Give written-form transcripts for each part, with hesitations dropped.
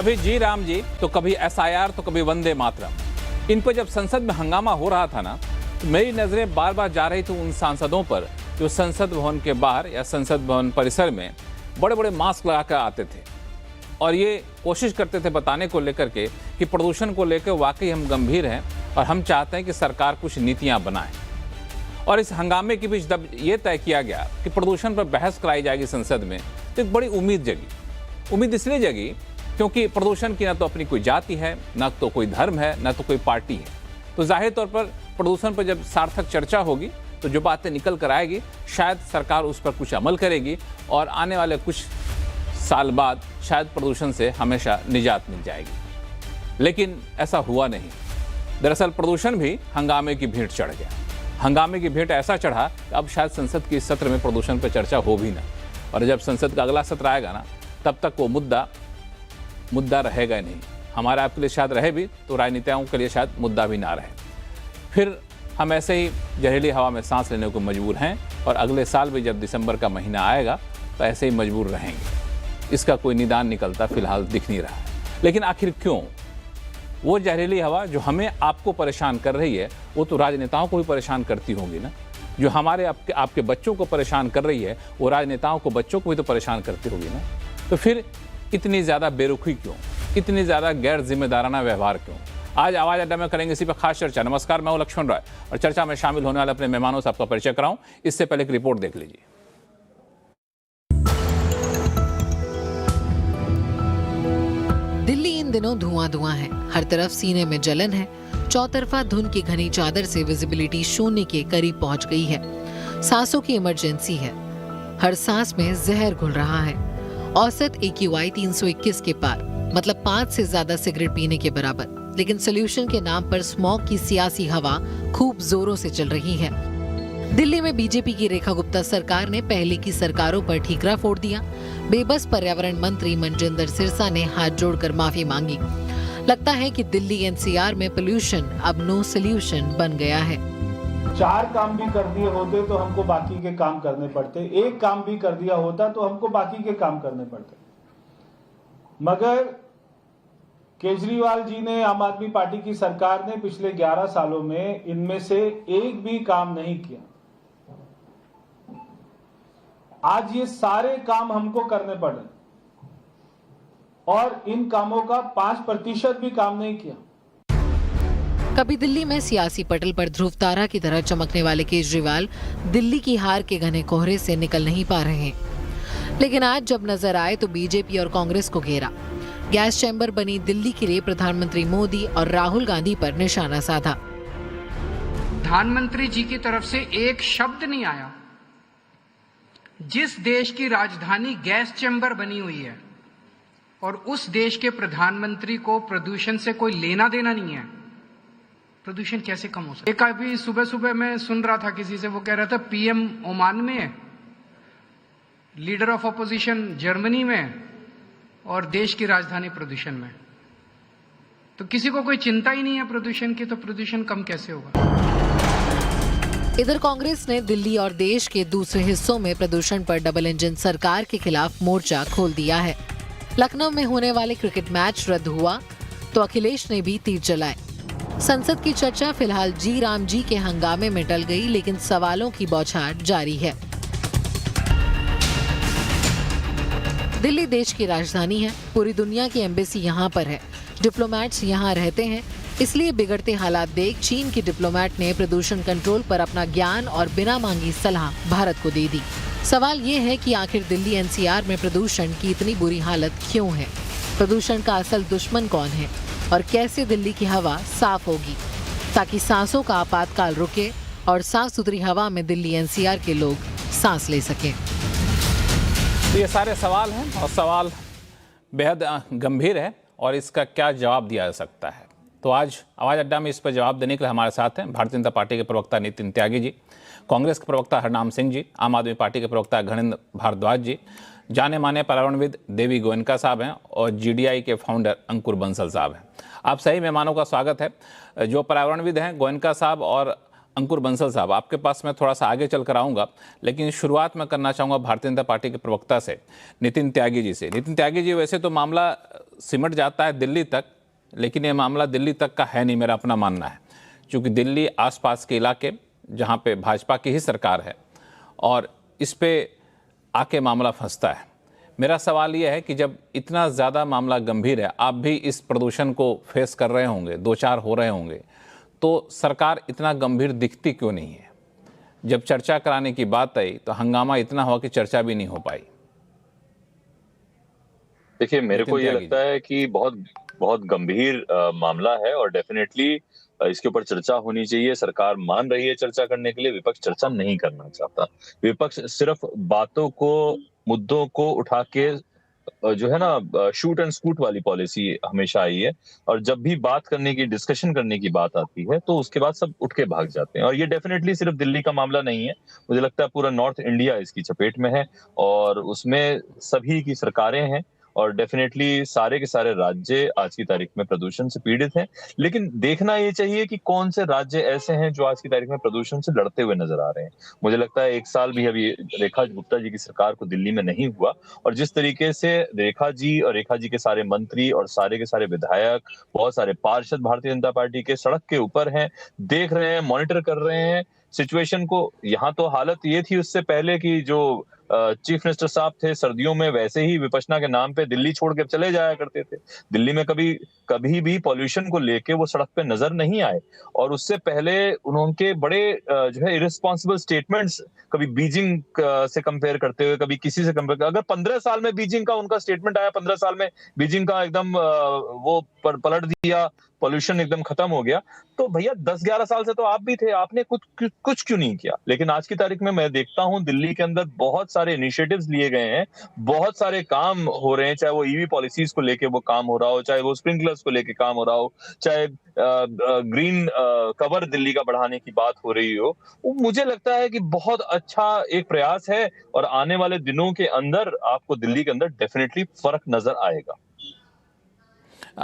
कभी जी राम जी तो कभी एसआईआर तो कभी वंदे मातरम। इन पर जब संसद में हंगामा हो रहा था ना, तो मेरी नजरें बार बार जा रही थी उन सांसदों पर जो संसद भवन के बाहर या संसद भवन परिसर में बड़े बड़े मास्क लगाकर आते थे और ये कोशिश करते थे बताने को लेकर के कि प्रदूषण को लेकर वाकई हम गंभीर हैं और हम चाहते हैं कि सरकार कुछ नीतियां बनाए। और इस हंगामे के बीच जब ये तय किया गया कि प्रदूषण पर बहस कराई जाएगी संसद में, तो एक बड़ी उम्मीद जगी। उम्मीद इसलिए जगी क्योंकि प्रदूषण की न तो अपनी कोई जाति है, न तो कोई धर्म है, न तो कोई पार्टी है। तो जाहिर तौर पर प्रदूषण पर जब सार्थक चर्चा होगी तो जो बातें निकल कर आएगी शायद सरकार उस पर कुछ अमल करेगी और आने वाले कुछ साल बाद शायद प्रदूषण से हमेशा निजात मिल जाएगी। लेकिन ऐसा हुआ नहीं। दरअसल प्रदूषण भी हंगामे की भेंट चढ़ गया। हंगामे की भेंट ऐसा चढ़ा कि अब शायद संसद के सत्र में प्रदूषण पर चर्चा हो भी ना, और जब संसद का अगला सत्र आएगा ना, तब तक वो मुद्दा रहेगा नहीं। हमारे आपके लिए शायद रहे भी तो राजनीतियों के लिए शायद मुद्दा भी ना रहे। फिर हम ऐसे ही जहरीली हवा में सांस लेने को मजबूर हैं और अगले साल भी जब दिसंबर का महीना आएगा तो ऐसे ही मजबूर रहेंगे। इसका कोई निदान निकलता फिलहाल दिख नहीं रहा है। लेकिन आखिर क्यों? वो जहरीली हवा जो हमें आपको परेशान कर रही है वो तो राजनेताओं को भी परेशान करती होंगी ना। जो हमारे आपके बच्चों को परेशान कर रही है वो राजनेताओं को, बच्चों को भी तो परेशान करती होगी ना। तो फिर इतनी ज़्यादा बेरुखी क्यों, इतनी ज़्यादा गैर जिम्मेदाराना व्यवहार क्यों? आज आवाज़ अड्डा में करेंगे इसी पर खास चर्चा। नमस्कार, मैं हूं लक्ष्मण राय और चर्चा में शामिल होने वाले अपने मेहमानों से आपका परिचय कराऊं। इससे पहले एक रिपोर्ट देख लीजिए। दिल्ली इन दिनों धुआं धुआं है, हर तरफ सीने में जलन है, चौतरफा धुंध की घनी चादर से विजिबिलिटी शून्य के करीब पहुंच गई है। सांसों की इमरजेंसी है, हर सांस में जहर घुल रहा है। औसत AQI 321 के पार, मतलब 5 से ज्यादा सिगरेट पीने के बराबर। लेकिन सोल्यूशन के नाम पर स्मॉग की सियासी हवा खूब जोरों से चल रही है। दिल्ली में बीजेपी की रेखा गुप्ता सरकार ने पहले की सरकारों पर ठीकरा फोड़ दिया। बेबस पर्यावरण मंत्री मनजिंदर सिरसा ने हाथ जोड़कर माफी मांगी। लगता है कि दिल्ली NCR में पोल्यूशन अब नो सोल्यूशन बन गया है। 4 काम भी कर दिए होते तो हमको बाकी के काम करने पड़ते, एक काम भी कर दिया होता तो हमको बाकी के काम करने पड़ते। मगर केजरीवाल जी ने, आम आदमी पार्टी की सरकार ने पिछले 11 सालों में इनमें से एक भी काम नहीं किया। आज ये सारे काम हमको करने पड़े और इन कामों का 5% भी काम नहीं किया। कभी दिल्ली में सियासी पटल पर ध्रुव तारा की तरह चमकने वाले केजरीवाल दिल्ली की हार के घने कोहरे से निकल नहीं पा रहे हैं। लेकिन आज जब नजर आए तो बीजेपी और कांग्रेस को घेरा। गैस चैम्बर बनी दिल्ली के लिए प्रधानमंत्री मोदी और राहुल गांधी पर निशाना साधा। प्रधानमंत्री जी की तरफ से एक शब्द नहीं आया। जिस देश की राजधानी गैस चैम्बर बनी हुई है और उस देश के प्रधानमंत्री को प्रदूषण से कोई लेना देना नहीं है, प्रदूषण कैसे कम हो सकता है? एक अभी सुबह सुबह मैं सुन रहा था किसी से, वो कह रहा था PM ओमान में, लीडर ऑफ अपोजिशन जर्मनी में और देश की राजधानी प्रदूषण में। तो किसी को कोई चिंता ही नहीं है प्रदूषण की, तो प्रदूषण कम कैसे होगा? इधर कांग्रेस ने दिल्ली और देश के दूसरे हिस्सों में प्रदूषण पर डबल इंजन सरकार के खिलाफ मोर्चा खोल दिया है। लखनऊ में होने वाले क्रिकेट मैच रद्द हुआ तो अखिलेश ने भी तीर चलाए। संसद की चर्चा फिलहाल जी राम जी के हंगामे में टल गई, लेकिन सवालों की बौछार जारी है। दिल्ली देश की राजधानी है, पूरी दुनिया की एम्बेसी यहाँ पर है, डिप्लोमेट्स यहाँ रहते हैं। इसलिए बिगड़ते हालात देख चीन के डिप्लोमेट ने प्रदूषण कंट्रोल पर अपना ज्ञान और बिना मांगी सलाह भारत को दे दी। सवाल ये है कि आखिर दिल्ली NCR में प्रदूषण की इतनी बुरी हालत क्यों है? प्रदूषण का असल दुश्मन कौन है और कैसे दिल्ली की हवा साफ होगी ताकि सांसों का आपातकाल रुके और साफ सुथरी हवा में दिल्ली NCR के लोग सांस ले सकें? तो ये सारे सवाल हैं और सवाल बेहद गंभीर है और इसका क्या जवाब दिया जा सकता है। तो आज आवाज़ अड्डा में इस पर जवाब देने के लिए हमारे साथ हैं भारतीय जनता पार्टी के प्रवक्ता नितिन त्यागी जी, कांग्रेस के प्रवक्ता हरनाम सिंह जी, आम आदमी पार्टी के प्रवक्ता घनेंद्र भारद्वाज जी, जाने माने पर्यावरणविद देवी गोयनका साहब हैं और GDI के फाउंडर अंकुर बंसल साहब हैं। आप सही मेहमानों का स्वागत है। जो पर्यावरणविद हैं गोयनका साहब और अंकुर बंसल साहब, आपके पास मैं थोड़ा सा आगे चल कर आऊँगा, लेकिन शुरुआत मैं करना चाहूँगा भारतीय जनता पार्टी के प्रवक्ता से नितिन त्यागी जी से। नितिन त्यागी जी, वैसे तो मामला सिमट जाता है दिल्ली तक, लेकिन ये मामला दिल्ली तक का है नहीं, मेरा अपना मानना है। क्योंकि दिल्ली आसपास के इलाके जहाँ पे भाजपा की ही सरकार है और इस पे आके मामला फंसता है। मेरा सवाल ये है कि जब इतना ज़्यादा मामला गंभीर है, आप भी इस प्रदूषण को फेस कर रहे होंगे, 2-4 हो रहे होंगे, तो सरकार इतना गंभीर दिखती क्यों नहीं है? जब चर्चा कराने की बात आई तो हंगामा इतना हुआ कि चर्चा भी नहीं हो पाई। देखिए, मेरे को ये लगता है कि बहुत बहुत गंभीर मामला है और डेफिनेटली इसके ऊपर चर्चा होनी चाहिए। सरकार मान रही है चर्चा करने के लिए, विपक्ष चर्चा नहीं करना चाहता। विपक्ष सिर्फ बातों को, मुद्दों को उठा के जो है ना शूट एंड स्कूट वाली पॉलिसी हमेशा आई है, और जब भी बात करने की, डिस्कशन करने की बात आती है तो उसके बाद सब उठ के भाग जाते हैं। और ये डेफिनेटली सिर्फ दिल्ली का मामला नहीं है, मुझे लगता है पूरा नॉर्थ इंडिया इसकी चपेट में है और उसमें सभी की सरकारें हैं और डेफिनेटली सारे के सारे राज्य आज की तारीख में प्रदूषण से पीड़ित हैं। लेकिन देखना ये चाहिए कि कौन से राज्य ऐसे हैं जो आज की तारीख में प्रदूषण से लड़ते हुए नजर आ रहे हैं। मुझे लगता है 1 साल भी अभी रेखा गुप्ता जी की सरकार को दिल्ली में नहीं हुआ, और जिस तरीके से रेखा जी और रेखा जी के सारे मंत्री और सारे के सारे विधायक, बहुत सारे पार्षद भारतीय जनता पार्टी के सड़क के ऊपर हैं, देख रहे हैं, मॉनिटर कर रहे हैं सिचुएशन को। यहाँ तो हालत ये थी उससे पहले कि जो चीफ मिनिस्टर साहब थे, सर्दियों में वैसे ही विपश्यना के नाम पे दिल्ली छोड़ के चले जाया करते थे। दिल्ली में कभी भी पॉल्यूशन को लेके वो सड़क पे नजर नहीं आए, और उससे पहले उनके बड़े जो है इरेस्पॉन्सिबल स्टेटमेंट्स, कभी बीजिंग से कंपेयर करते हुए, कभी किसी से कंपेयर। अगर 15 साल में बीजिंग का उनका स्टेटमेंट आया, 15 साल में बीजिंग का एकदम वो पलट दिया, पॉल्यूशन एकदम खत्म हो गया, तो भैया 10-11 साल से तो आप भी थे, आपने कुछ क्यों नहीं किया? लेकिन आज की तारीख में मैं देखता हूं दिल्ली के अंदर बहुत सारे इनिशिएटिव्स लिए गए हैं, बहुत सारे काम हो रहे हैं, चाहे वो ईवी पॉलिसीज को लेके वो काम हो रहा हो, चाहे वो स्प्रिंकलर्स को लेके काम हो रहा हो, चाहे ग्रीन कवर दिल्ली का बढ़ाने की बात हो रही हो। वो मुझे लगता है कि बहुत अच्छा एक प्रयास है और आने वाले दिनों के अंदर आपको दिल्ली के अंदर डेफिनेटली फर्क नजर आएगा।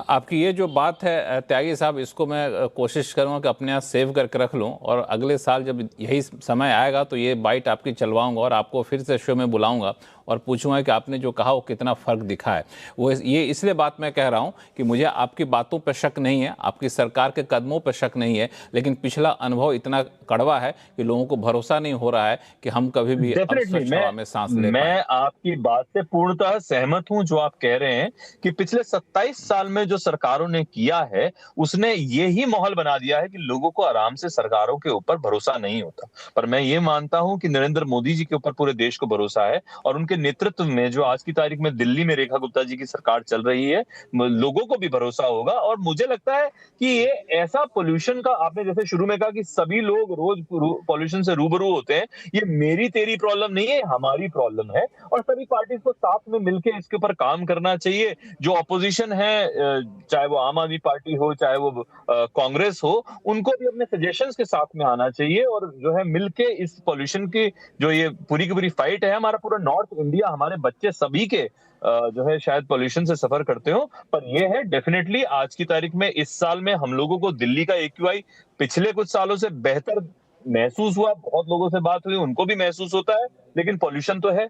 आपकी ये जो बात है त्यागी साहब, इसको मैं कोशिश करूंगा कि अपने यहाँ सेव करके रख लूं, और अगले साल जब यही समय आएगा तो ये बाइट आपकी चलवाऊंगा और आपको फिर से शो में बुलाऊंगा और पूछूंगा कि आपने जो कहा वो कितना फ़र्क दिखा है। वो ये इसलिए बात मैं कह रहा हूं कि मुझे आपकी बातों पर शक नहीं है, आपकी सरकार के कदमों पर शक नहीं है, लेकिन पिछला अनुभव इतना कड़वा है कि लोगों को भरोसा नहीं हो रहा है कि हम कभी भी स्वच्छ हवा में सांस ले पाएं। मैं आपकी बात से पूर्णतः सहमत हूं जो आप कह रहे हैं कि पिछले 27 साल में जो सरकारों ने किया है उसने ये ही माहौल बना दिया है कि लोगों को आराम से सरकारों के ऊपर भरोसा नहीं होता। पर मैं ये मानता हूं कि नरेंद्र मोदी जी के ऊपर पूरे देश को भरोसा है, और उनके नेतृत्व में जो आज की तारीख में दिल्ली में रेखा गुप्ता जी की सरकार चल रही है, लोगों को भी भरोसा होगा। और मुझे लगता है कि ये ऐसा पोल्यूशन का, आपने जैसे शुरू में कहा कि सभी लोग रोज पोल्यूशन से रूबरू होते हैं, ये मेरी तेरी प्रॉब्लम नहीं है, हमारी प्रॉब्लम है, और सभी पार्टीज को साथ में मिलकर इसके ऊपर काम करना चाहिए। जो ऑपोजिशन है, चाहे वो आम आदमी पार्टी हो, चाहे वो कांग्रेस हो, उनको भी अपने सजेशंस के साथ में आना चाहिए और जो है मिलके इस पोल्यूशन की जो ये पूरी की पूरी फाइट है, हमारा पूरा नॉर्थ इंडिया, हमारे बच्चे सभी के जो है शायद पोल्यूशन से सफर करते हो, पर ये है डेफिनेटली आज की तारीख में, इस साल में हम लोगों को दिल्ली का AQI पिछले कुछ सालों से बेहतर महसूस हुआ। बहुत लोगों से बात हुई, उनको भी महसूस होता है, लेकिन पोल्यूशन तो है,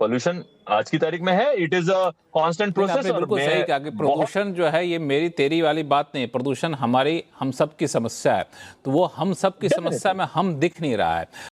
पोल्यूशन आज की तारीख में है, it is a constant process. और बिल्कुल सही कहा कि प्रदूषण जो है ये मेरी तेरी वाली बात नहीं है, प्रदूषण हमारी हम सब की समस्या है, तो वो हम सब की समस्या में हम दिख नहीं रहा है।